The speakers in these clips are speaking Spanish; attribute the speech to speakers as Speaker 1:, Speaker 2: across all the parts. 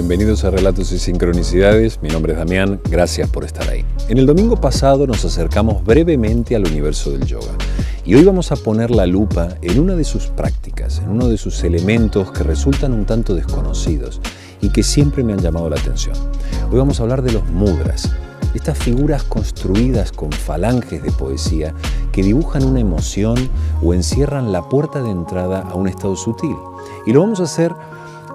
Speaker 1: Bienvenidos a Relatos y Sincronicidades. Mi nombre es Damián, gracias por estar ahí. En el domingo pasado nos acercamos brevemente al universo del yoga y hoy vamos a poner la lupa en una de sus prácticas, en uno de sus elementos que resultan un tanto desconocidos y que siempre me han llamado la atención. Hoy vamos a hablar de los mudras, estas figuras construidas con falanges de poesía que dibujan una emoción o encierran la puerta de entrada a un estado sutil. Y lo vamos a hacer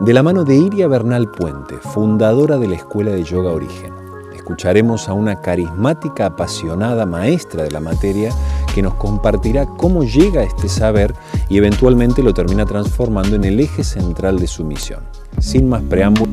Speaker 1: de la mano de Iria Bernal Puente, fundadora de la Escuela de Yoga Origen. Escucharemos a una carismática, apasionada maestra de la materia que nos compartirá cómo llega a este saber y eventualmente lo termina transformando en el eje central de su misión. Sin más preámbulo,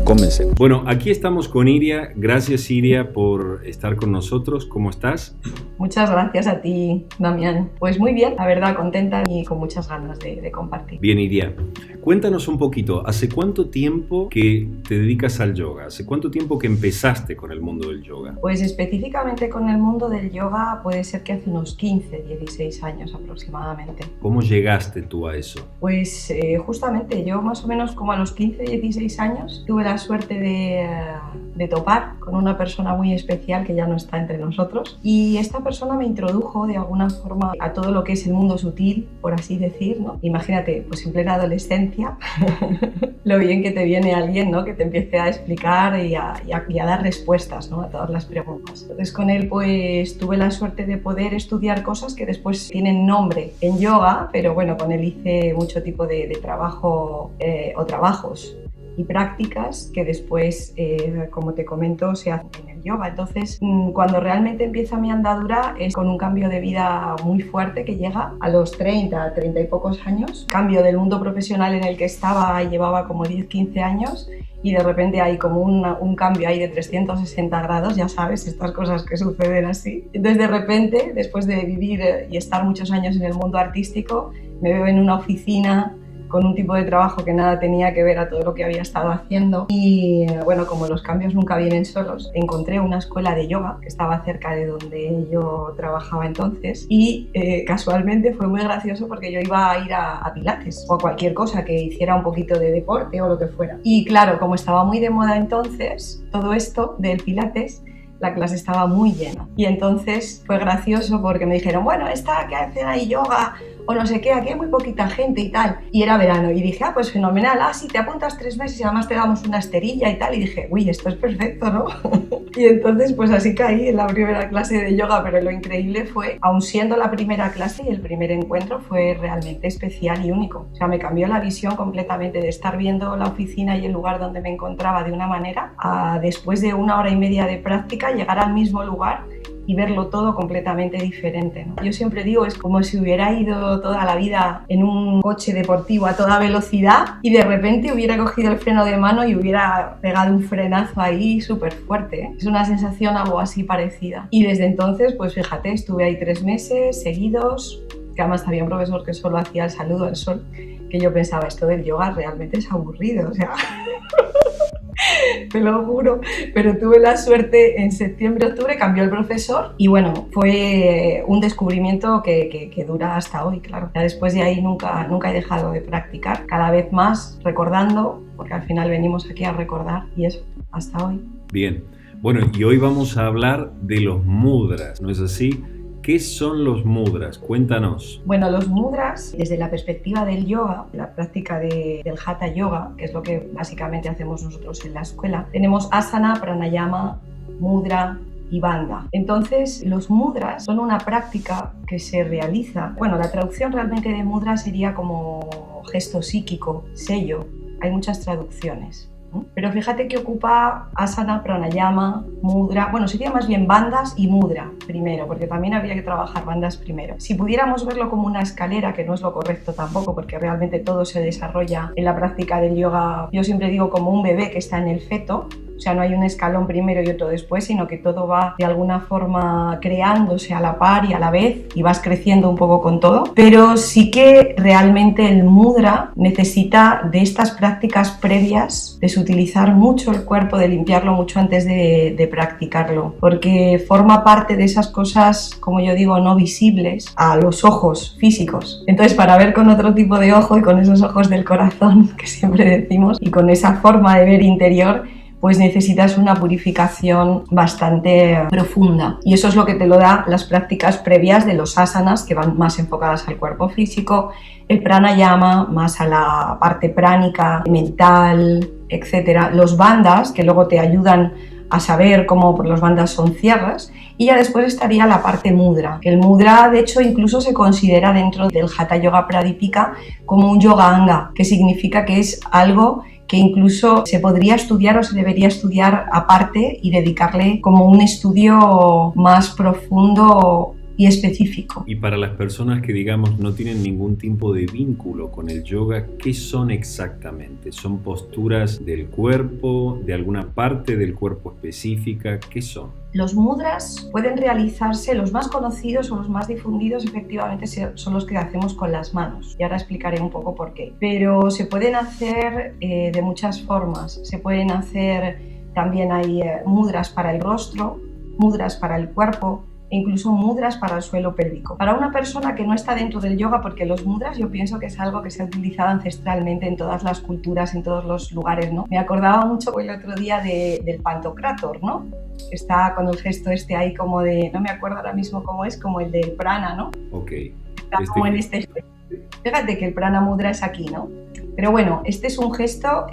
Speaker 1: comencemos. Bueno, aquí estamos con Iria. Gracias, Iria, por estar con nosotros. ¿Cómo estás?
Speaker 2: Muchas gracias a ti, Damián. Pues muy bien, la verdad, contenta y con muchas ganas de compartir.
Speaker 1: Bien, Iria. Cuéntanos un poquito, ¿hace cuánto tiempo que te dedicas al yoga? ¿Hace cuánto tiempo que empezaste con el mundo del yoga?
Speaker 2: Pues específicamente con el mundo del yoga puede ser que hace unos 15, 16 años aproximadamente.
Speaker 1: ¿Cómo llegaste tú a eso?
Speaker 2: Pues justamente yo más o menos como a los 15, 16 años tuve la suerte de topar con una persona muy especial que ya no está entre nosotros, y esta persona me introdujo de alguna forma a todo lo que es el mundo sutil, por así decir, ¿no? Imagínate, pues en plena adolescencia, lo bien que te viene alguien, ¿no? Que te empiece a explicar y a dar respuestas, ¿no? A todas las preguntas. Entonces con él pues tuve la suerte de poder estudiar cosas que después tienen nombre en yoga, pero bueno, con él hice mucho tipo de trabajo o trabajos y prácticas que después, como te comento, se hacen en el yoga. Entonces, cuando realmente empieza mi andadura es con un cambio de vida muy fuerte que llega a los 30 y pocos años. Cambio del mundo profesional en el que estaba, llevaba como 10, 15 años, y de repente hay como un cambio ahí de 360 grados, ya sabes, estas cosas que suceden así. Entonces, de repente, después de vivir y estar muchos años en el mundo artístico, me veo en una oficina con un tipo de trabajo que nada tenía que ver a todo lo que había estado haciendo. Y bueno, como los cambios nunca vienen solos, encontré una escuela de yoga que estaba cerca de donde yo trabajaba entonces, y casualmente fue muy gracioso porque yo iba a ir a pilates o a cualquier cosa que hiciera un poquito de deporte o lo que fuera. Y claro, como estaba muy de moda entonces todo esto del pilates, la clase estaba muy llena. Y entonces fue gracioso porque me dijeron, bueno, esta que hacen ahí yoga o no sé qué, aquí hay muy poquita gente y tal. Y era verano y dije, pues fenomenal, sí, te apuntas 3 meses y además te damos una esterilla y tal. Y dije, uy, esto es perfecto, ¿no? Y entonces pues así caí en la primera clase de yoga, pero lo increíble fue, aun siendo la primera clase y el primer encuentro, fue realmente especial y único. O sea, me cambió la visión completamente de estar viendo la oficina y el lugar donde me encontraba de una manera a, después de 1 hora y media de práctica, llegar al mismo lugar y verlo todo completamente diferente, ¿no? Yo siempre digo, es como si hubiera ido toda la vida en un coche deportivo a toda velocidad y de repente hubiera cogido el freno de mano y hubiera pegado un frenazo ahí súper fuerte, ¿eh? Es una sensación algo así parecida. Y desde entonces, pues fíjate, estuve ahí 3 meses seguidos, que además había un profesor que solo hacía el saludo al sol, que yo pensaba, esto del yoga realmente es aburrido, o sea... Te lo juro, pero tuve la suerte, en septiembre, octubre cambió el profesor y bueno, fue un descubrimiento que dura hasta hoy, claro. Ya después de ahí nunca he dejado de practicar, cada vez más recordando, porque al final venimos aquí a recordar y eso, hasta hoy.
Speaker 1: Bien, bueno, y hoy vamos a hablar de los mudras, ¿no es así? ¿Qué son los mudras? Cuéntanos.
Speaker 2: Bueno, los mudras, desde la perspectiva del yoga, la práctica del Hatha Yoga, que es lo que básicamente hacemos nosotros en la escuela, tenemos asana, pranayama, mudra y bandha. Entonces, los mudras son una práctica que se realiza. Bueno, la traducción realmente de mudra sería como gesto psíquico, sello. Hay muchas traducciones. Pero fíjate que ocupa asana, pranayama, mudra, bueno, sería más bien bandhas y mudra primero, porque también habría que trabajar bandhas primero. Si pudiéramos verlo como una escalera, que no es lo correcto tampoco, porque realmente todo se desarrolla en la práctica del yoga, yo siempre digo como un bebé que está en el feto, O sea, no hay un escalón primero y otro después, sino que todo va de alguna forma creándose a la par y a la vez y vas creciendo un poco con todo. Pero sí que realmente el mudra necesita de estas prácticas previas, de sutilizar mucho el cuerpo, de limpiarlo mucho antes de practicarlo, porque forma parte de esas cosas, como yo digo, no visibles a los ojos físicos. Entonces, para ver con otro tipo de ojo y con esos ojos del corazón que siempre decimos y con esa forma de ver interior, pues necesitas una purificación bastante profunda. Y eso es lo que te lo da las prácticas previas de los asanas, que van más enfocadas al cuerpo físico, el pranayama, más a la parte pránica, mental, etc. Los bandhas, que luego te ayudan a saber cómo, por los bandhas son cierres, y ya después estaría la parte mudra. El mudra, de hecho, incluso se considera dentro del Hatha Yoga Pradipika como un yoga anga, que significa que es algo que incluso se podría estudiar o se debería estudiar aparte y dedicarle como un estudio más profundo y específico.
Speaker 1: Y para las personas que, digamos, no tienen ningún tipo de vínculo con el yoga, ¿qué son exactamente? ¿Son posturas del cuerpo, de alguna parte del cuerpo específica? ¿Qué son?
Speaker 2: Los mudras pueden realizarse, los más conocidos o los más difundidos efectivamente son los que hacemos con las manos, y ahora explicaré un poco por qué. Pero se pueden hacer de muchas formas. Se pueden hacer, también hay mudras para el rostro, mudras para el cuerpo, e incluso mudras para el suelo pélvico. Para una persona que no está dentro del yoga, porque los mudras yo pienso que es algo que se ha utilizado ancestralmente en todas las culturas, en todos los lugares, ¿no? Me acordaba mucho el otro día del Pantokrator, ¿no? Está con el gesto este ahí como de, no me acuerdo ahora mismo cómo es, como el del prana, ¿no?
Speaker 1: Ok.
Speaker 2: Está como en este gesto. Fíjate que el prana mudra es aquí, ¿no? Pero bueno, este es un gesto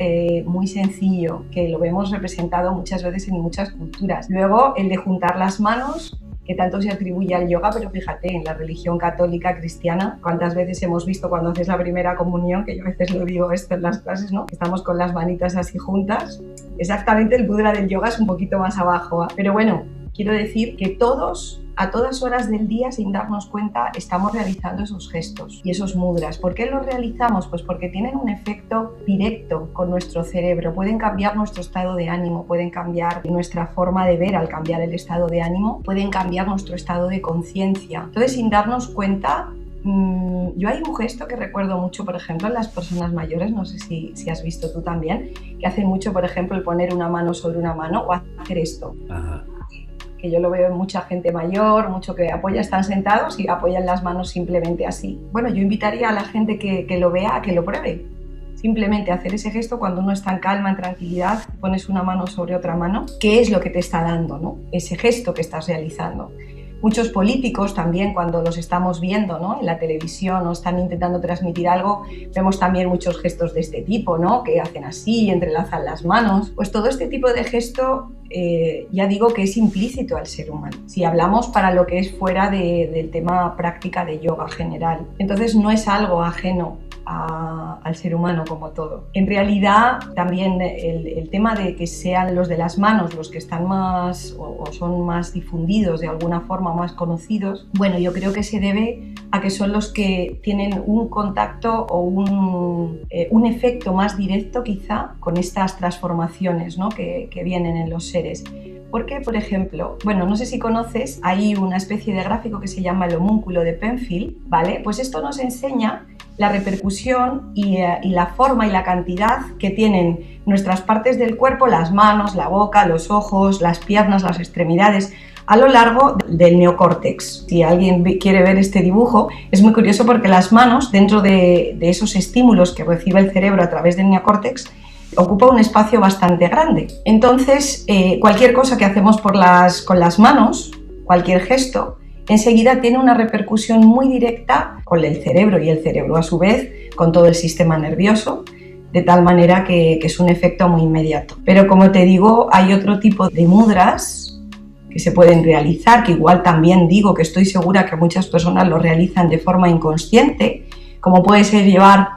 Speaker 2: muy sencillo, que lo vemos representado muchas veces en muchas culturas. Luego, el de juntar las manos, que tanto se atribuye al yoga, pero fíjate, en la religión católica cristiana, cuántas veces hemos visto cuando haces la primera comunión, que yo a veces lo digo esto en las clases, ¿no? Estamos con las manitas así juntas. Exactamente, el mudra del yoga es un poquito más abajo, ¿eh? Pero bueno, quiero decir que todos, a todas horas del día, sin darnos cuenta, estamos realizando esos gestos y esos mudras. ¿Por qué los realizamos? Pues porque tienen un efecto directo con nuestro cerebro, pueden cambiar nuestro estado de ánimo, pueden cambiar nuestra forma de ver al cambiar el estado de ánimo, pueden cambiar nuestro estado de conciencia. Entonces, sin darnos cuenta, yo hay un gesto que recuerdo mucho, por ejemplo, en las personas mayores, no sé si has visto tú también, que hacen mucho, por ejemplo, el poner una mano sobre una mano o hacer esto.
Speaker 1: Ajá.
Speaker 2: Que yo lo veo en mucha gente mayor, mucho que apoya, están sentados y apoyan las manos simplemente así. Bueno, yo invitaría a la gente que lo vea a que lo pruebe. Simplemente hacer ese gesto cuando uno está en calma, en tranquilidad, pones una mano sobre otra mano. ¿Qué es lo que te está dando, ¿no? Ese gesto que estás realizando? Muchos políticos también, cuando los estamos viendo, ¿no? En la televisión o están intentando transmitir algo, vemos también muchos gestos de este tipo, ¿no? Que hacen así, entrelazan las manos. Pues todo este tipo de gesto, ya digo que es implícito al ser humano, si hablamos para lo que es fuera del tema práctica de yoga general. Entonces no es algo ajeno al ser humano como todo. En realidad también el tema de que sean los de las manos los que están más o son más difundidos, de alguna forma más conocidos, bueno, yo creo que se debe a que son los que tienen un contacto o un efecto más directo quizá con estas transformaciones, ¿no? que vienen en los seres. Porque, por ejemplo, bueno, no sé si conoces, hay una especie de gráfico que se llama el homúnculo de Penfield, ¿vale? Pues esto nos enseña la repercusión y la forma y la cantidad que tienen nuestras partes del cuerpo, las manos, la boca, los ojos, las piernas, las extremidades, a lo largo del neocórtex. Si alguien quiere ver este dibujo, es muy curioso porque las manos, dentro de esos estímulos que recibe el cerebro a través del neocórtex, ocupa un espacio bastante grande. Entonces, cualquier cosa que hacemos con las manos, cualquier gesto, enseguida tiene una repercusión muy directa con el cerebro y el cerebro a su vez con todo el sistema nervioso, de tal manera que es un efecto muy inmediato. Pero como te digo, hay otro tipo de mudras que se pueden realizar, que igual también digo que estoy segura que muchas personas lo realizan de forma inconsciente, como puede ser llevar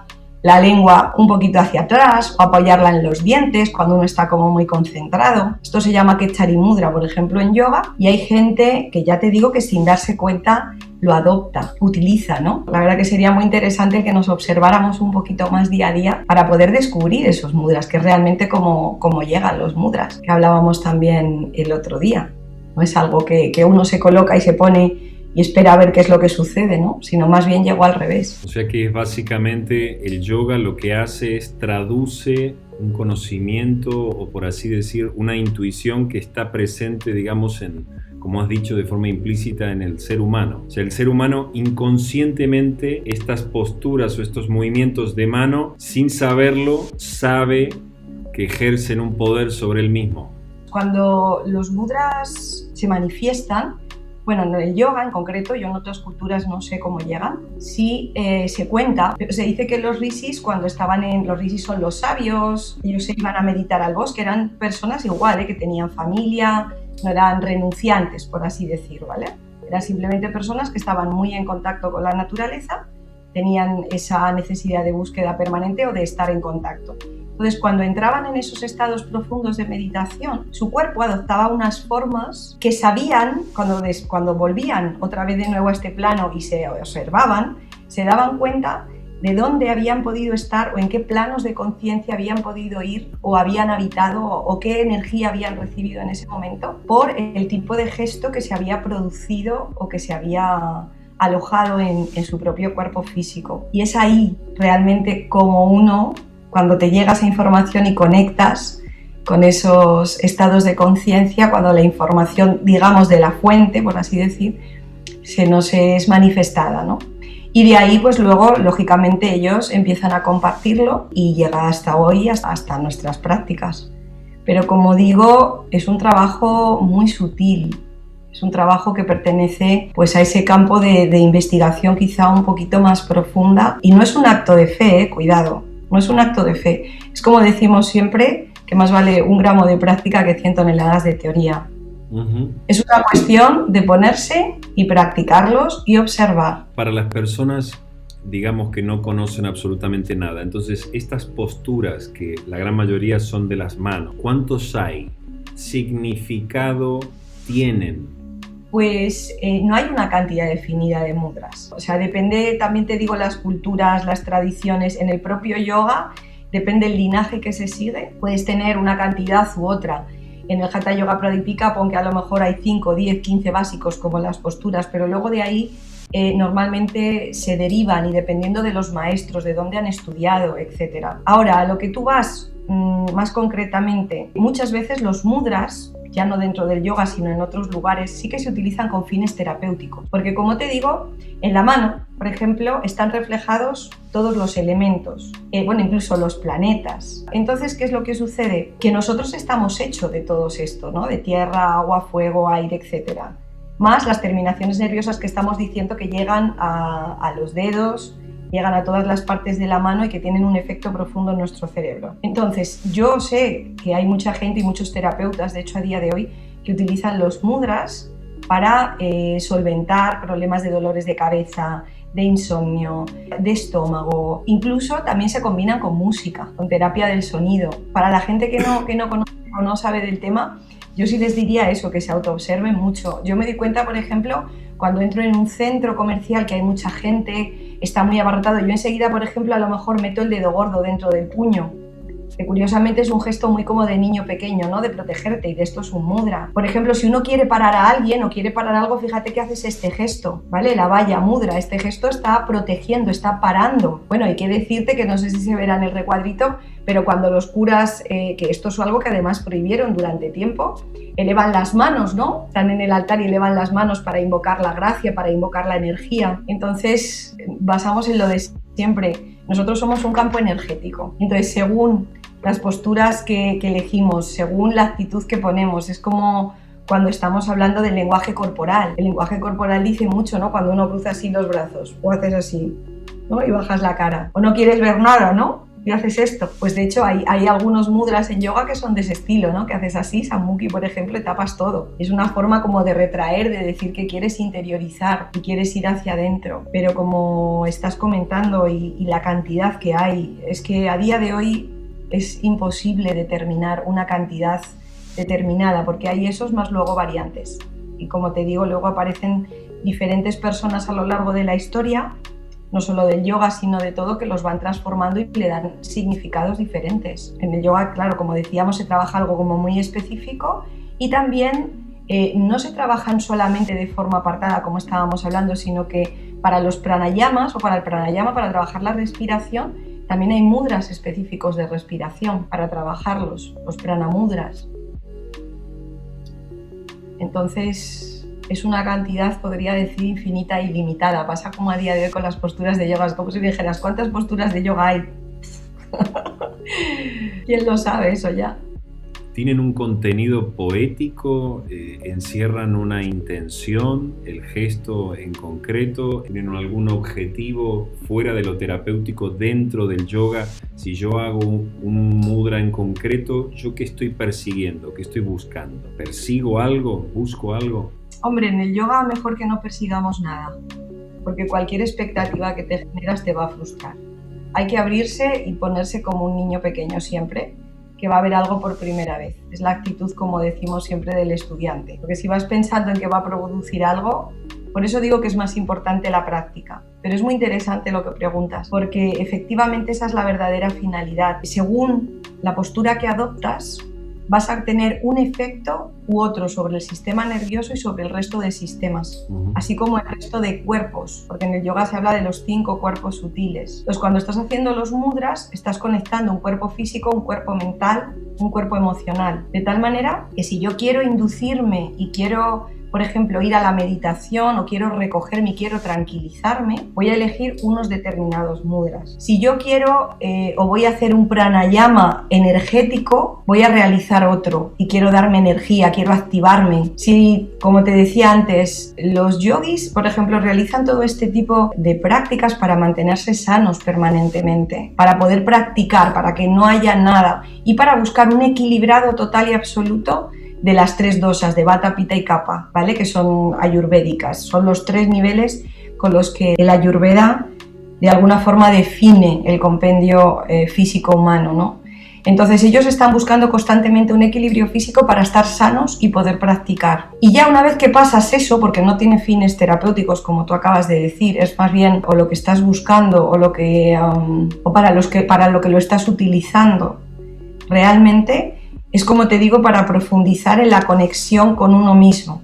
Speaker 2: la lengua un poquito hacia atrás o apoyarla en los dientes cuando uno está como muy concentrado. Esto se llama Kechari Mudra, por ejemplo, en yoga, y hay gente que ya te digo que sin darse cuenta lo adopta, utiliza, ¿no? La verdad que sería muy interesante que nos observáramos un poquito más día a día para poder descubrir esos mudras, que es realmente cómo llegan los mudras, que hablábamos también el otro día. No es algo que uno se coloca y se pone y espera a ver qué es lo que sucede, ¿no? Sino más bien llegó al revés.
Speaker 1: O sea que básicamente el yoga lo que hace es traduce un conocimiento o, por así decir, una intuición que está presente, digamos, como has dicho, de forma implícita en el ser humano. O sea, el ser humano inconscientemente, estas posturas o estos movimientos de mano, sin saberlo, sabe que ejercen un poder sobre él mismo.
Speaker 2: Cuando los mudras se manifiestan, bueno, en el yoga en concreto, yo en otras culturas no sé cómo llegan, sí se cuenta, se dice que los rishis, cuando los rishis son los sabios, ellos se iban a meditar al bosque, eran personas igual, que tenían familia, no eran renunciantes, por así decir, ¿vale? Eran simplemente personas que estaban muy en contacto con la naturaleza, tenían esa necesidad de búsqueda permanente o de estar en contacto. Entonces, cuando entraban en esos estados profundos de meditación, su cuerpo adoptaba unas formas que sabían, cuando volvían otra vez de nuevo a este plano y se observaban, se daban cuenta de dónde habían podido estar o en qué planos de conciencia habían podido ir o habían habitado o qué energía habían recibido en ese momento por el tipo de gesto que se había producido o que se había alojado en su propio cuerpo físico. Y es ahí realmente como uno, cuando te llega esa información y conectas con esos estados de conciencia, cuando la información, digamos, de la fuente, por así decir, se nos es manifestada, ¿no? Y de ahí, pues luego, lógicamente, ellos empiezan a compartirlo y llega hasta hoy, hasta nuestras prácticas. Pero como digo, es un trabajo muy sutil, es un trabajo que pertenece pues, a ese campo de investigación quizá un poquito más profunda y no es un acto de fe, cuidado, no es un acto de fe. Es como decimos siempre, que más vale 1 gramo de práctica que 100 toneladas de teoría. Es una cuestión de ponerse y practicarlos y observar.
Speaker 1: Para las personas, digamos, que no conocen absolutamente nada, entonces estas posturas, que la gran mayoría son de las manos, ¿cuántos hay? ¿Significado tienen?
Speaker 2: Pues no hay una cantidad definida de mudras. O sea, depende, también te digo, las culturas, las tradiciones. En el propio yoga, depende del linaje que se sigue, puedes tener una cantidad u otra. En el Hatha Yoga Pradipika, aunque a lo mejor hay 5, 10, 15 básicos como las posturas, pero luego de ahí normalmente se derivan y dependiendo de los maestros, de dónde han estudiado, etc. Ahora, a lo que tú vas más concretamente, muchas veces los mudras, ya no dentro del yoga, sino en otros lugares, sí que se utilizan con fines terapéuticos. Porque, como te digo, en la mano, por ejemplo, están reflejados todos los elementos, incluso los planetas. Entonces, ¿qué es lo que sucede? Que nosotros estamos hechos de todo esto, ¿no? De tierra, agua, fuego, aire, etc. Más las terminaciones nerviosas que estamos diciendo que llegan a los dedos, llegan a todas las partes de la mano y que tienen un efecto profundo en nuestro cerebro. Entonces, yo sé que hay mucha gente y muchos terapeutas, de hecho a día de hoy, que utilizan los mudras para solventar problemas de dolores de cabeza, de insomnio, de estómago. Incluso también se combinan con música, con terapia del sonido. Para la gente que no conoce o no sabe del tema, yo sí les diría eso, que se autoobserven mucho. Yo me di cuenta, por ejemplo, cuando entro en un centro comercial que hay mucha gente, está muy abarrotado, yo enseguida, por ejemplo, a lo mejor meto el dedo gordo dentro del puño, que curiosamente es un gesto muy como de niño pequeño, ¿no? De protegerte, y de esto es un mudra. Por ejemplo, si uno quiere parar a alguien o quiere parar algo, fíjate que haces este gesto, ¿vale? La valla, mudra, este gesto está protegiendo, está parando. Bueno, hay que decirte que no sé si se verá en el recuadrito, pero cuando los curas, que esto es algo que además prohibieron durante tiempo, elevan las manos, ¿no? Están en el altar y elevan las manos para invocar la gracia, para invocar la energía. Entonces, basamos en lo de siempre. Nosotros somos un campo energético. Entonces, según las posturas que elegimos, según la actitud que ponemos, es como cuando estamos hablando del lenguaje corporal. El lenguaje corporal dice mucho, ¿no? Cuando uno cruza así los brazos o haces así, ¿no? Y bajas la cara. O no quieres ver nada, ¿no? Y haces esto. Pues de hecho hay algunos mudras en yoga que son de ese estilo, ¿no? Que haces así, Samukhi, por ejemplo, y tapas todo. Es una forma como de retraer, de decir que quieres interiorizar y quieres ir hacia adentro. Pero como estás comentando y la cantidad que hay, es que a día de hoy es imposible determinar una cantidad determinada, porque hay esos más luego variantes. Y como te digo, luego aparecen diferentes personas a lo largo de la historia, no solo del yoga, sino de todo, que los van transformando y le dan significados diferentes. En el yoga, claro, como decíamos, se trabaja algo como muy específico y también no se trabajan solamente de forma apartada, como estábamos hablando, sino que para los pranayamas o para el pranayama, para trabajar la respiración, también hay mudras específicos de respiración para trabajarlos, los pranamudras. Entonces, es una cantidad, podría decir, infinita y limitada. Pasa como a día de hoy con las posturas de yoga. Es como si dijeras, ¿cuántas posturas de yoga hay? ¿Quién lo sabe eso ya?
Speaker 1: ¿Tienen un contenido poético? ¿Encierran una intención? ¿El gesto en concreto? ¿Tienen algún objetivo fuera de lo terapéutico dentro del yoga? Si yo hago un mudra en concreto, ¿yo qué estoy persiguiendo? ¿Qué estoy buscando? ¿Persigo algo? ¿Busco algo?
Speaker 2: Hombre, en el yoga mejor que no persigamos nada, porque cualquier expectativa que te generas te va a frustrar. Hay que abrirse y ponerse como un niño pequeño siempre, que va a ver algo por primera vez. Es la actitud, como decimos siempre, del estudiante. Porque si vas pensando en que va a producir algo, por eso digo que es más importante la práctica. Pero es muy interesante lo que preguntas, porque efectivamente esa es la verdadera finalidad. Según la postura que adoptas, vas a tener un efecto u otro sobre el sistema nervioso y sobre el resto de sistemas, así como el resto de cuerpos, porque en el yoga se habla de los 5 cuerpos sutiles. Entonces, cuando estás haciendo los mudras, estás conectando un cuerpo físico, un cuerpo mental, un cuerpo emocional, de tal manera que si yo quiero inducirme y quiero, por ejemplo, ir a la meditación o quiero recogerme y quiero tranquilizarme, voy a elegir unos determinados mudras. Si yo quiero o voy a hacer un pranayama energético, voy a realizar otro y quiero darme energía, quiero activarme. Si, como te decía antes, los yogis, por ejemplo, realizan todo este tipo de prácticas para mantenerse sanos permanentemente, para poder practicar, para que no haya nada y para buscar un equilibrado total y absoluto de las 3 dosas de Vata, Pitta y Kapha, ¿vale? Que son ayurvédicas. Son los 3 niveles con los que el Ayurveda de alguna forma define el compendio físico humano, ¿no? Entonces ellos están buscando constantemente un equilibrio físico para estar sanos y poder practicar. Y ya una vez que pasas eso, porque no tiene fines terapéuticos como tú acabas de decir, es más bien o lo que estás buscando o lo que o para lo que lo estás utilizando realmente, es como te digo, para profundizar en la conexión con uno mismo,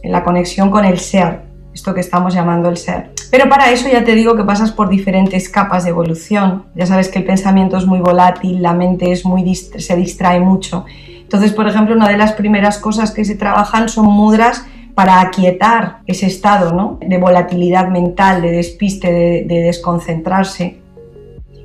Speaker 2: en la conexión con el ser, esto que estamos llamando el ser. Pero para eso ya te digo que pasas por diferentes capas de evolución. Ya sabes que el pensamiento es muy volátil, la mente se distrae mucho. Entonces, por ejemplo, una de las primeras cosas que se trabajan son mudras para aquietar ese estado, ¿no?, de volatilidad mental, de despiste, de desconcentrarse.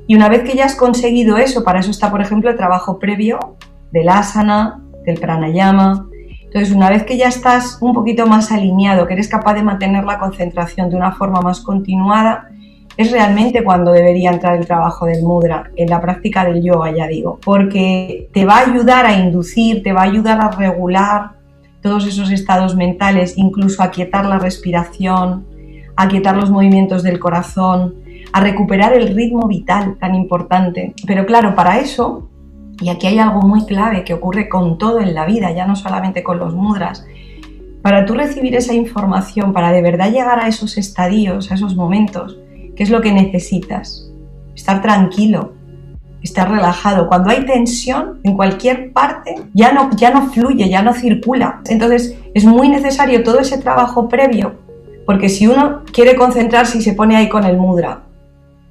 Speaker 2: Y una vez que ya has conseguido eso, para eso está, por ejemplo, el trabajo previo del asana, del pranayama. Entonces, una vez que ya estás un poquito más alineado, que eres capaz de mantener la concentración de una forma más continuada, es realmente cuando debería entrar el trabajo del mudra, en la práctica del yoga, ya digo, porque te va a ayudar a inducir, te va a ayudar a regular todos esos estados mentales, incluso a quietar la respiración, a quietar los movimientos del corazón, a recuperar el ritmo vital tan importante. Pero claro, para eso, y aquí hay algo muy clave que ocurre con todo en la vida, ya no solamente con los mudras. Para tú recibir esa información, para de verdad llegar a esos estadios, a esos momentos, ¿qué es lo que necesitas? Estar tranquilo, estar relajado. Cuando hay tensión en cualquier parte, ya no fluye, ya no circula. Entonces es muy necesario todo ese trabajo previo, porque si uno quiere concentrarse y se pone ahí con el mudra,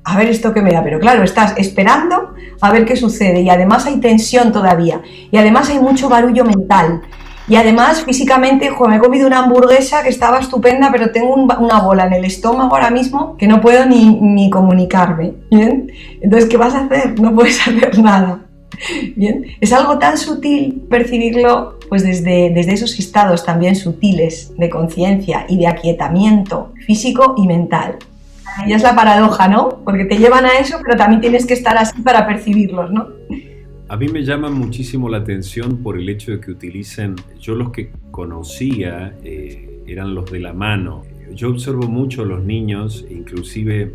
Speaker 2: a ver esto que me da, pero claro, estás esperando a ver qué sucede y además hay tensión todavía y además hay mucho barullo mental y además físicamente, me he comido una hamburguesa que estaba estupenda, pero tengo una bola en el estómago ahora mismo que no puedo ni comunicarme, ¿bien? Entonces, ¿qué vas a hacer? No puedes hacer nada, ¿bien? Es algo tan sutil percibirlo pues desde esos estados también sutiles de conciencia y de aquietamiento físico y mental. Y es la paradoja, ¿no? Porque te llevan a eso, pero también tienes que estar así para percibirlos, ¿no?
Speaker 1: A mí me llama muchísimo la atención por el hecho de que utilicen, yo los que conocía eran los de la mano. Yo observo mucho a los niños, inclusive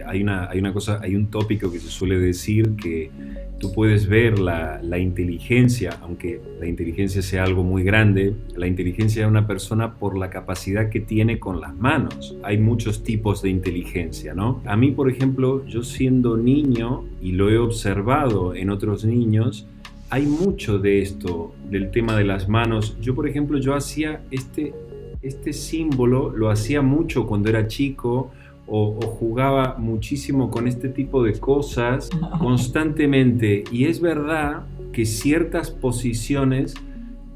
Speaker 1: hay un tópico que se suele decir que tú puedes ver la inteligencia, aunque la inteligencia sea algo muy grande, la inteligencia de una persona por la capacidad que tiene con las manos. Hay muchos tipos de inteligencia, ¿no? A mí, por ejemplo, yo siendo niño, y lo he observado en otros niños, hay mucho de esto, del tema de las manos. Yo, por ejemplo, yo hacía este símbolo, lo hacía mucho cuando era chico, o jugaba muchísimo con este tipo de cosas constantemente. Y es verdad que ciertas posiciones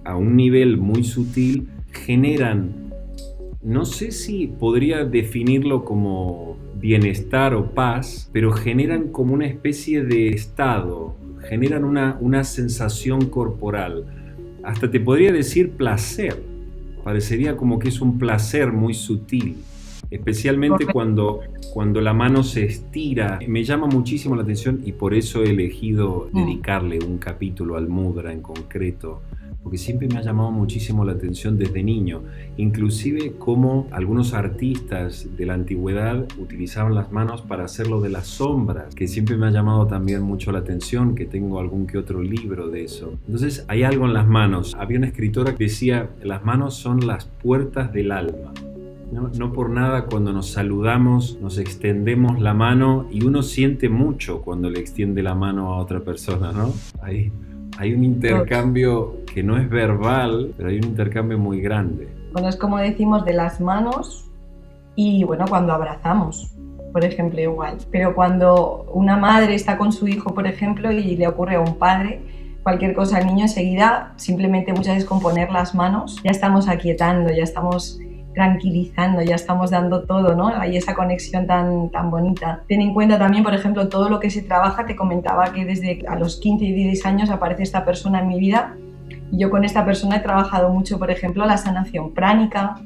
Speaker 1: a un nivel muy sutil generan, no sé si podría definirlo como bienestar o paz, pero generan como una especie de estado, generan una sensación corporal. Hasta te podría decir placer. Parecería como que es un placer muy sutil. Especialmente cuando la mano se estira. Me llama muchísimo la atención y por eso he elegido dedicarle un capítulo al mudra en concreto, porque siempre me ha llamado muchísimo la atención desde niño, inclusive cómo algunos artistas de la antigüedad utilizaban las manos para hacer lo de las sombras, que siempre me ha llamado también mucho la atención, que tengo algún que otro libro de eso. Entonces hay algo en las manos. Había una escritora que decía, las manos son las puertas del alma. No por nada cuando nos saludamos nos extendemos la mano y uno siente mucho cuando le extiende la mano a otra persona, ¿no? Hay un intercambio que no es verbal, pero hay un intercambio muy grande.
Speaker 2: Bueno, es como decimos de las manos y bueno, cuando abrazamos, por ejemplo, igual. Pero cuando una madre está con su hijo, por ejemplo, y le ocurre a un padre, cualquier cosa al niño enseguida, simplemente muchas veces con poner las manos, ya estamos aquietando, ya estamos tranquilizando, ya estamos dando todo, ¿no? Hay esa conexión tan bonita. Ten en cuenta también, por ejemplo, todo lo que se trabaja. Te comentaba que desde a los 15 y 16 años aparece esta persona en mi vida y yo con esta persona he trabajado mucho, por ejemplo, la sanación pránica,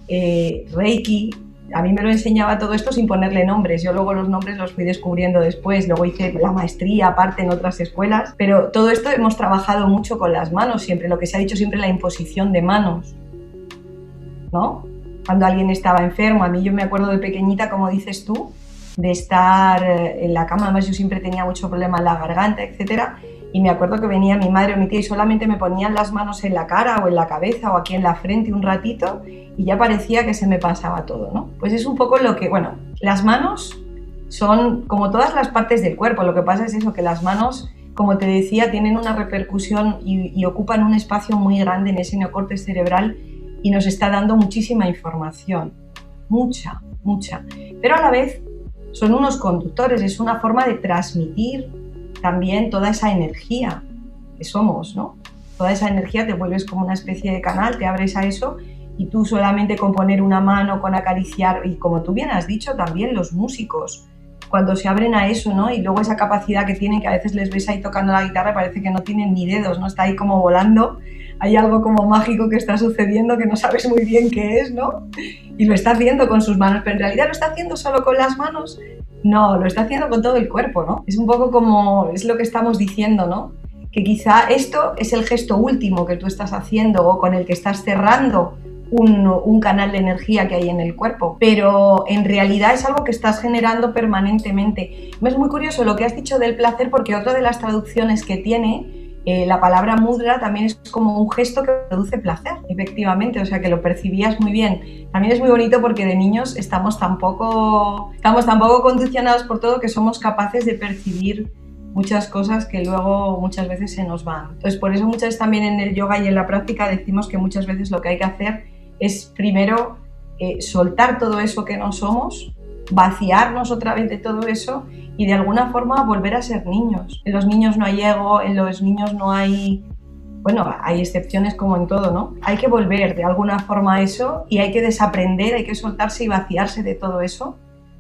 Speaker 2: Reiki. A mí me lo enseñaba todo esto sin ponerle nombres. Yo luego los nombres los fui descubriendo después. Luego hice la maestría aparte en otras escuelas. Pero todo esto hemos trabajado mucho con las manos siempre. Lo que se ha dicho siempre, la imposición de manos, ¿no? Cuando alguien estaba enfermo, a mí yo me acuerdo de pequeñita, como dices tú, de estar en la cama. Además yo siempre tenía mucho problema en la garganta, etcétera, y me acuerdo que venía mi madre o mi tía y solamente me ponían las manos en la cara o en la cabeza o aquí en la frente un ratito y ya parecía que se me pasaba todo, ¿no? Pues es un poco lo que, bueno, las manos son como todas las partes del cuerpo. Lo que pasa es eso, que las manos, como te decía, tienen una repercusión y ocupan un espacio muy grande en ese neocórtex cerebral y nos está dando muchísima información, mucha. Pero a la vez son unos conductores, es una forma de transmitir también toda esa energía que somos, ¿no? Toda esa energía te vuelves como una especie de canal, te abres a eso y tú solamente con poner una mano, con acariciar, y como tú bien has dicho también los músicos, cuando se abren a eso, ¿no? Y luego esa capacidad que tienen, que a veces les ves ahí tocando la guitarra, parece que no tienen ni dedos, ¿no? Está ahí como volando. Hay algo como mágico que está sucediendo que no sabes muy bien qué es, ¿no? Y lo está haciendo con sus manos, pero en realidad lo está haciendo solo con las manos. No, lo está haciendo con todo el cuerpo, ¿no? Es un poco como, es lo que estamos diciendo, ¿no? Que quizá esto es el gesto último que tú estás haciendo o con el que estás cerrando un canal de energía que hay en el cuerpo, pero en realidad es algo que estás generando permanentemente. Es muy curioso lo que has dicho del placer, porque otra de las traducciones que tiene la palabra mudra también es como un gesto que produce placer, efectivamente, o sea que lo percibías muy bien. También es muy bonito porque de niños estamos tan poco condicionados por todo que somos capaces de percibir muchas cosas que luego muchas veces se nos van. Entonces por eso muchas veces también en el yoga y en la práctica decimos que muchas veces lo que hay que hacer es primero soltar todo eso que no somos, vaciarnos otra vez de todo eso y de alguna forma volver a ser niños. En los niños no hay ego, en los niños no hay... Bueno, hay excepciones como en todo, ¿no? Hay que volver de alguna forma a eso y hay que desaprender, hay que soltarse y vaciarse de todo eso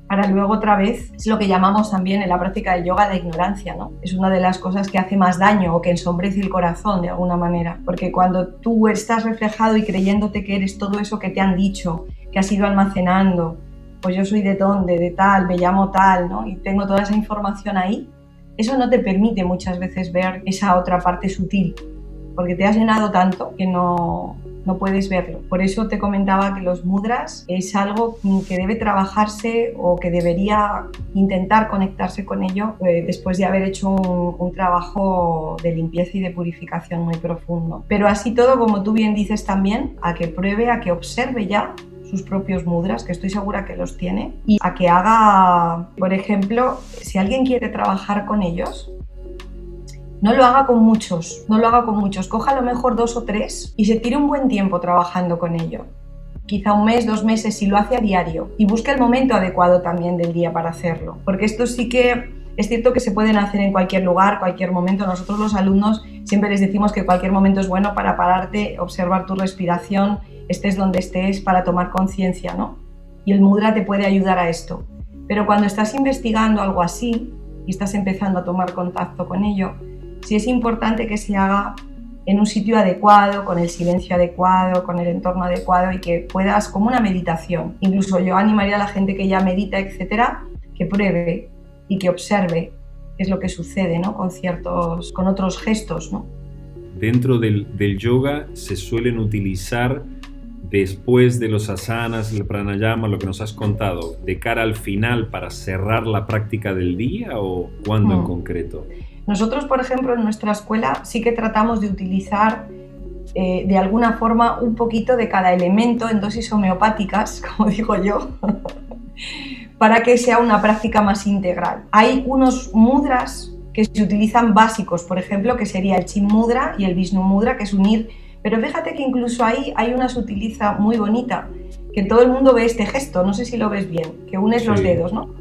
Speaker 2: para luego otra vez, es lo que llamamos también en la práctica del yoga la ignorancia, ¿no? Es una de las cosas que hace más daño o que ensombrece el corazón de alguna manera, porque cuando tú estás reflejado y creyéndote que eres todo eso que te han dicho, que has ido almacenando, pues yo soy de dónde, de tal, me llamo tal, ¿no? Y tengo toda esa información ahí, eso no te permite muchas veces ver esa otra parte sutil porque te has llenado tanto que no puedes verlo. Por eso te comentaba que los mudras es algo que debe trabajarse o que debería intentar conectarse con ello después de haber hecho un trabajo de limpieza y de purificación muy profundo. Pero así todo, como tú bien dices también, a que pruebe, a que observe ya sus propios mudras, que estoy segura que los tiene, y a que haga, por ejemplo, si alguien quiere trabajar con ellos, no lo haga con muchos, coja a lo mejor 2 o 3 y se tire un buen tiempo trabajando con ello. Quizá 1 mes, 2 meses, si lo hace a diario, y busque el momento adecuado también del día para hacerlo, porque esto sí que es cierto que se pueden hacer en cualquier lugar, cualquier momento. Nosotros los alumnos siempre les decimos que cualquier momento es bueno para pararte, observar tu respiración, estés donde estés, para tomar conciencia, ¿no? Y el mudra te puede ayudar a esto. Pero cuando estás investigando algo así y estás empezando a tomar contacto con ello, sí es importante que se haga en un sitio adecuado, con el silencio adecuado, con el entorno adecuado y que puedas, como una meditación. Incluso yo animaría a la gente que ya medita, etcétera, que pruebe y que observe qué es lo que sucede, ¿no? con otros gestos, ¿no?
Speaker 3: Dentro del yoga se suelen utilizar, después de los asanas, el pranayama, lo que nos has contado, de cara al final para cerrar la práctica del día, o cuándo en concreto?
Speaker 2: Nosotros, por ejemplo, en nuestra escuela sí que tratamos de utilizar de alguna forma un poquito de cada elemento en dosis homeopáticas, como digo yo, para que sea una práctica más integral. Hay unos mudras que se utilizan básicos, por ejemplo, que sería el Chin Mudra y el Vishnu Mudra, que es unir, pero fíjate que incluso ahí hay una se utiliza muy bonita, que todo el mundo ve este gesto, no sé si lo ves bien, que unes los dedos, ¿no?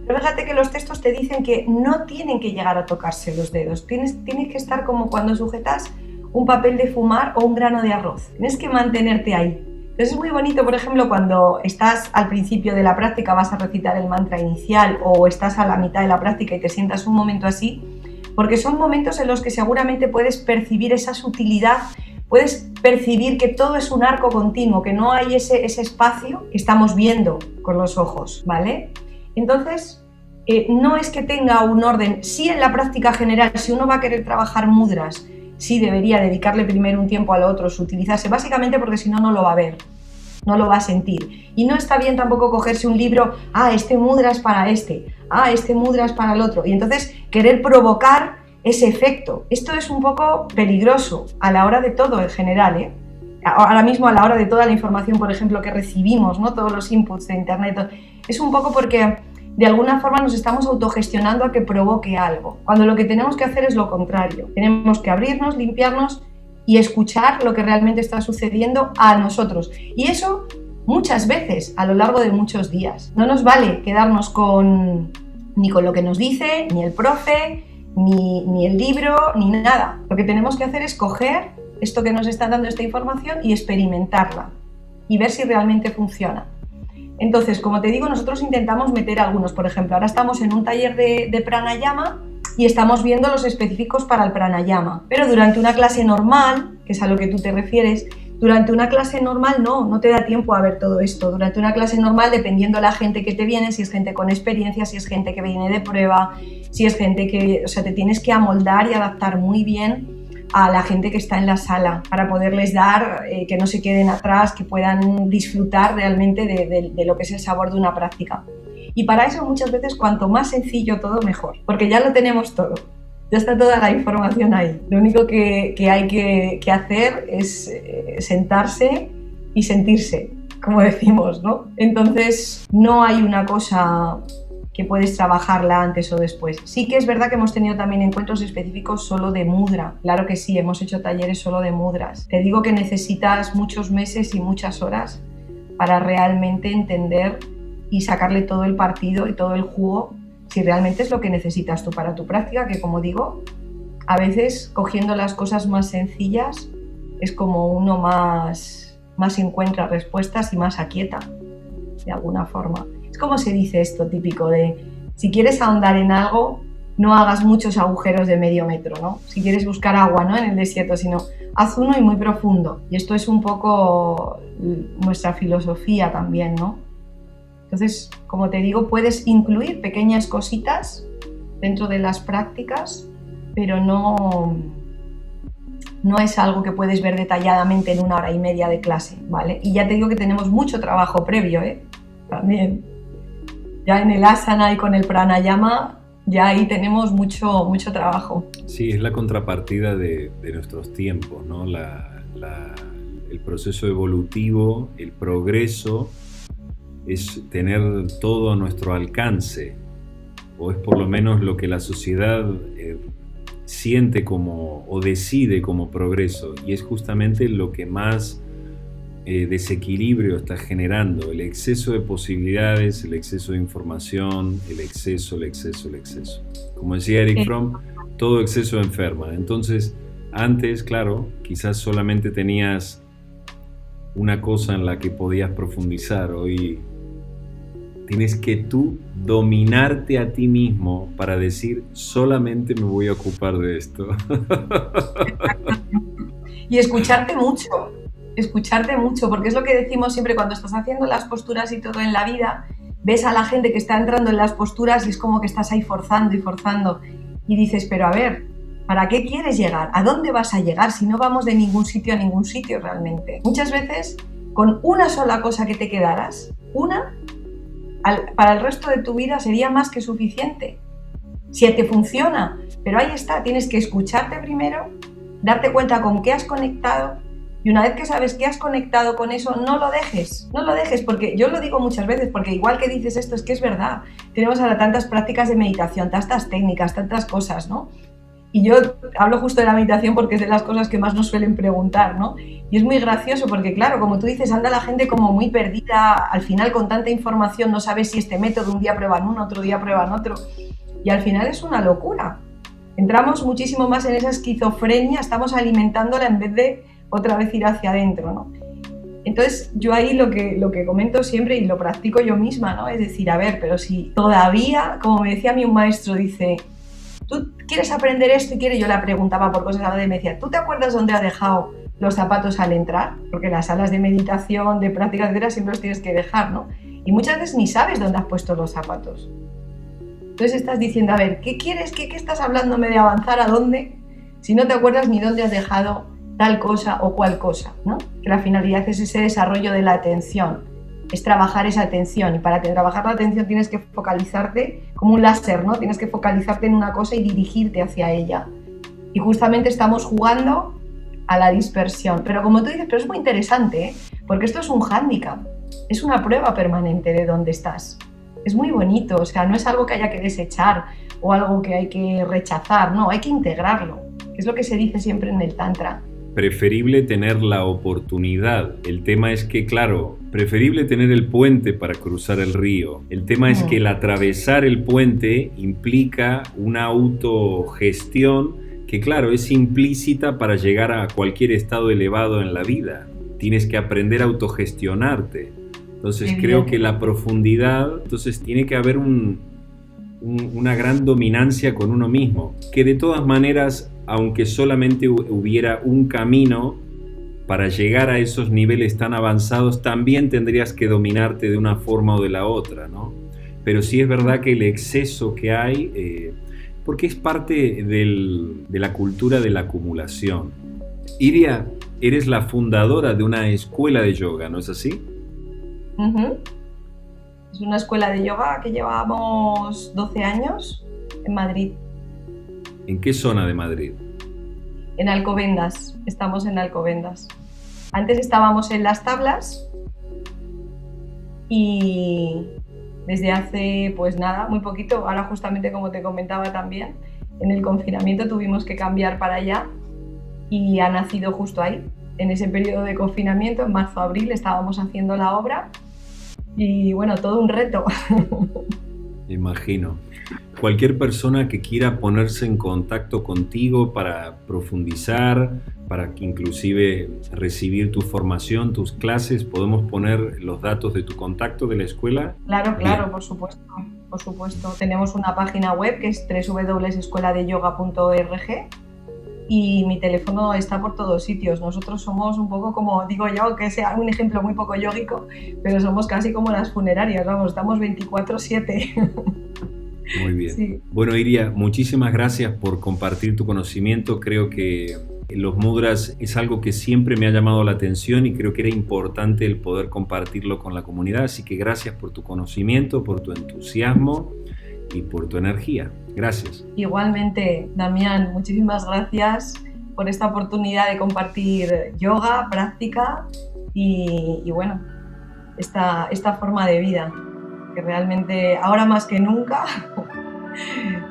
Speaker 2: Pero fíjate que los textos te dicen que no tienen que llegar a tocarse los dedos, tienes que estar como cuando sujetas un papel de fumar o un grano de arroz, tienes que mantenerte ahí. Entonces es muy bonito, por ejemplo, cuando estás al principio de la práctica, vas a recitar el mantra inicial, o estás a la mitad de la práctica y te sientas un momento así, porque son momentos en los que seguramente puedes percibir esa sutilidad, puedes percibir que todo es un arco continuo, que no hay ese espacio que estamos viendo con los ojos, ¿vale? Entonces, no es que tenga un orden. Sí, en la práctica general, si uno va a querer trabajar mudras, sí debería dedicarle primero un tiempo al otro, utilizarse, básicamente porque si no, no lo va a ver, no lo va a sentir. Y no está bien tampoco cogerse un libro, este mudra es para este mudra es para el otro, y entonces querer provocar ese efecto. Esto es un poco peligroso a la hora de todo en general, ¿eh? Ahora mismo a la hora de toda la información, por ejemplo, que recibimos, ¿no? Todos los inputs de internet, es un poco porque de alguna forma nos estamos autogestionando a que provoque algo, cuando lo que tenemos que hacer es lo contrario. Tenemos que abrirnos, limpiarnos y escuchar lo que realmente está sucediendo a nosotros. Y eso muchas veces a lo largo de muchos días. No nos vale quedarnos ni con lo que nos dice, ni el profe, ni el libro, ni nada. Lo que tenemos que hacer es coger esto que nos está dando esta información y experimentarla y ver si realmente funciona. Entonces, como te digo, nosotros intentamos meter algunos. Por ejemplo, ahora estamos en un taller de pranayama y estamos viendo los específicos para el pranayama. Pero durante una clase normal, que es a lo que tú te refieres, durante una clase normal no te da tiempo a ver todo esto. Durante una clase normal, dependiendo de la gente que te viene, si es gente con experiencia, si es gente que viene de prueba, si es gente que, te tienes que amoldar y adaptar muy bien a la gente que está en la sala para poderles dar, que no se queden atrás, que puedan disfrutar realmente de lo que es el sabor de una práctica. Y para eso muchas veces cuanto más sencillo todo, mejor, porque ya lo tenemos todo. Ya está toda la información ahí. Lo único que hay que hacer es sentarse y sentirse, como decimos, ¿no? Entonces, no hay una cosa que puedes trabajarla antes o después. Sí que es verdad que hemos tenido también encuentros específicos solo de mudra. Claro que sí, hemos hecho talleres solo de mudras. Te digo que necesitas muchos meses y muchas horas para realmente entender y sacarle todo el partido y todo el jugo, si realmente es lo que necesitas tú para tu práctica, que como digo, a veces cogiendo las cosas más sencillas es como uno más encuentra respuestas y más aquieta, de alguna forma. Es como se dice esto típico de, si quieres ahondar en algo, no hagas muchos agujeros de medio metro, ¿no? Si quieres buscar agua, ¿no?, en el desierto, sino haz uno y muy profundo. Y esto es un poco nuestra filosofía también, ¿no? Entonces, como te digo, puedes incluir pequeñas cositas dentro de las prácticas, pero no no es algo que puedes ver detalladamente en 1 hora y media de clase, ¿vale? Y ya te digo que tenemos mucho trabajo previo, también. Ya en el asana y con el pranayama, ya ahí tenemos mucho trabajo.
Speaker 3: Sí, es la contrapartida de nuestros tiempos, ¿no? El proceso evolutivo, el progreso, es tener todo a nuestro alcance, o es por lo menos lo que la sociedad siente como o decide como progreso, y es justamente lo que más desequilibrio está generando, el exceso de posibilidades, el exceso de información, el exceso. Como decía Eric Fromm, todo exceso enferma. Entonces, antes, claro, quizás solamente tenías una cosa en la que podías profundizar. Hoy tienes que tú dominarte a ti mismo para decir, solamente me voy a ocupar de esto.
Speaker 2: Y escucharte mucho, porque es lo que decimos siempre cuando estás haciendo las posturas y todo en la vida, ves a la gente que está entrando en las posturas y es como que estás ahí forzando y dices, pero a ver, ¿para qué quieres llegar? ¿A dónde vas a llegar si no vamos de ningún sitio a ningún sitio realmente? Muchas veces, con una sola cosa que te quedaras, para el resto de tu vida sería más que suficiente. Si te funciona, pero ahí está, tienes que escucharte primero, darte cuenta con qué has conectado, y una vez que sabes que has conectado con eso, no lo dejes, porque yo lo digo muchas veces, porque igual que dices esto, es que es verdad, tenemos ahora tantas prácticas de meditación, tantas técnicas, tantas cosas, ¿no? Y yo hablo justo de la meditación porque es de las cosas que más nos suelen preguntar, ¿no? Y es muy gracioso porque, claro, como tú dices, anda la gente como muy perdida, al final con tanta información no sabes si este método un día prueban uno, otro día prueban otro, y al final es una locura. Entramos muchísimo más en esa esquizofrenia, estamos alimentándola en vez de otra vez ir hacia adentro, ¿no? Entonces yo ahí lo que comento siempre y lo practico yo misma, ¿no? Es decir, a ver, pero si todavía, como me decía a mí un maestro, dice, ¿tú quieres aprender esto? Yo le preguntaba por cosas y me decía, ¿tú te acuerdas dónde has dejado los zapatos al entrar? Porque las salas de meditación, de práctica, etcétera, siempre los tienes que dejar, ¿no? Y muchas veces ni sabes dónde has puesto los zapatos. Entonces estás diciendo, a ver, ¿qué quieres? ¿Qué estás hablándome de avanzar? ¿A dónde? Si no te acuerdas ni dónde has dejado tal cosa o cual cosa, ¿no? Que la finalidad es ese desarrollo de la atención, es trabajar esa atención, y para trabajar la atención tienes que focalizarte como un láser, ¿no? Tienes que focalizarte en una cosa y dirigirte hacia ella. Y justamente estamos jugando a la dispersión. Pero como tú dices, pero es muy interesante, porque esto es un hándicap, es una prueba permanente de dónde estás. Es muy bonito, o sea, no es algo que haya que desechar o algo que hay que rechazar, no, hay que integrarlo, que es lo que se dice siempre en el Tantra.
Speaker 3: Preferible tener la oportunidad. El tema es que, claro, preferible tener el puente para cruzar el río. El tema es que el atravesar el puente implica una autogestión que, claro, es implícita para llegar a cualquier estado elevado en la vida. Tienes que aprender a autogestionarte. Entonces creo que la profundidad, entonces tiene que haber una gran dominancia con uno mismo, que de todas maneras, aunque solamente hubiera un camino para llegar a esos niveles tan avanzados, también tendrías que dominarte de una forma o de la otra, ¿no? Pero sí es verdad que el exceso que hay, porque es parte de la cultura de la acumulación. Iria, eres la fundadora de una escuela de yoga, ¿no es así?
Speaker 2: Uh-huh. Es una escuela de yoga que llevamos 12 años en Madrid.
Speaker 3: ¿En qué zona de Madrid?
Speaker 2: En Alcobendas, estamos en Alcobendas. Antes estábamos en Las Tablas y desde hace, pues nada, muy poquito, ahora justamente como te comentaba también, en el confinamiento tuvimos que cambiar para allá y ha nacido justo ahí. En ese periodo de confinamiento, en marzo-abril, estábamos haciendo la obra y bueno, todo un reto.
Speaker 3: Imagino. Cualquier persona que quiera ponerse en contacto contigo para profundizar, para que inclusive recibir tu formación, tus clases, ¿podemos poner los datos de tu contacto de la escuela?
Speaker 2: Claro, bien. Por supuesto. Tenemos una página web que es www.escueladeyoga.org y mi teléfono está por todos sitios. Nosotros somos un poco como, digo yo, que sea un ejemplo muy poco yógico, pero somos casi como las funerarias, vamos, estamos 24/7.
Speaker 3: Muy bien.
Speaker 2: Sí.
Speaker 3: Bueno, Iria, muchísimas gracias por compartir tu conocimiento. Creo que los mudras es algo que siempre me ha llamado la atención y creo que era importante el poder compartirlo con la comunidad. Así que gracias por tu conocimiento, por tu entusiasmo y por tu energía. Gracias.
Speaker 2: Igualmente, Damián, muchísimas gracias por esta oportunidad de compartir yoga, práctica y bueno, esta forma de vida que realmente ahora más que nunca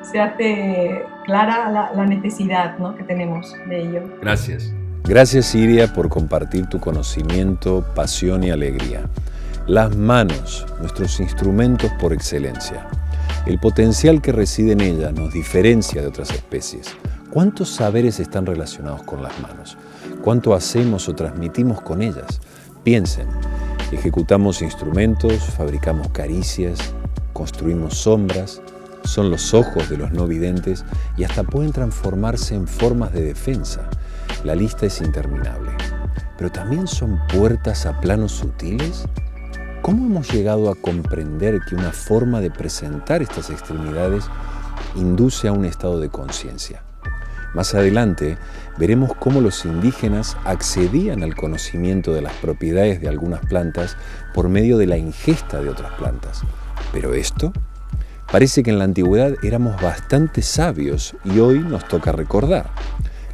Speaker 2: se hace clara la necesidad, ¿no?, que tenemos de ello.
Speaker 3: Gracias.
Speaker 1: Gracias, Iria, por compartir tu conocimiento, pasión y alegría. Las manos, nuestros instrumentos por excelencia. El potencial que reside en ellas nos diferencia de otras especies. ¿Cuántos saberes están relacionados con las manos? ¿Cuánto hacemos o transmitimos con ellas? Piensen, ejecutamos instrumentos, fabricamos caricias, construimos sombras, son los ojos de los no videntes y hasta pueden transformarse en formas de defensa. La lista es interminable. Pero también son puertas a planos sutiles. ¿Cómo hemos llegado a comprender que una forma de presentar estas extremidades induce a un estado de conciencia? Más adelante veremos cómo los indígenas accedían al conocimiento de las propiedades de algunas plantas por medio de la ingesta de otras plantas. Pero esto parece que en la antigüedad éramos bastante sabios y hoy nos toca recordar.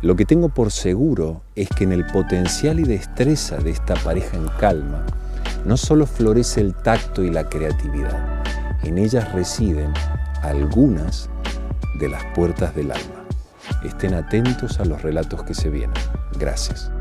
Speaker 1: Lo que tengo por seguro es que en el potencial y destreza de esta pareja en calma, no solo florece el tacto y la creatividad, en ellas residen algunas de las puertas del alma. Estén atentos a los relatos que se vienen. Gracias.